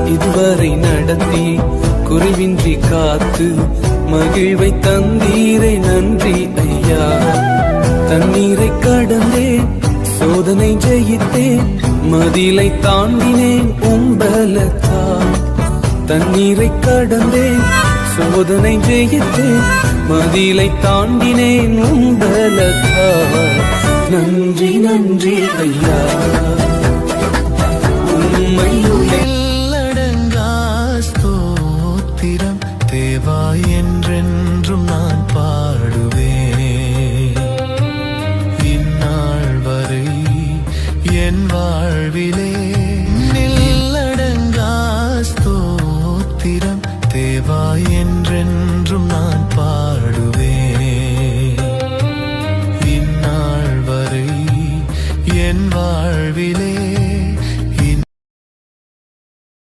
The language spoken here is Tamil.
இதுவரை நடத்தி குறைவின்றி காத்து மகிழ்வை தந்தீரை நன்றி ஐயா. தண்ணீரை கடந்தேன், சோதனை ஜெயித்தேன், மதிலை தாண்டினேன் உம்பலத்தால். தண்ணீரை கடந்தேன், சோதனை ஜெயித்தேன், மதிலை தாண்டினேன் உம்பலத்தால். நன்றி நன்றி ஐயா, உம்மை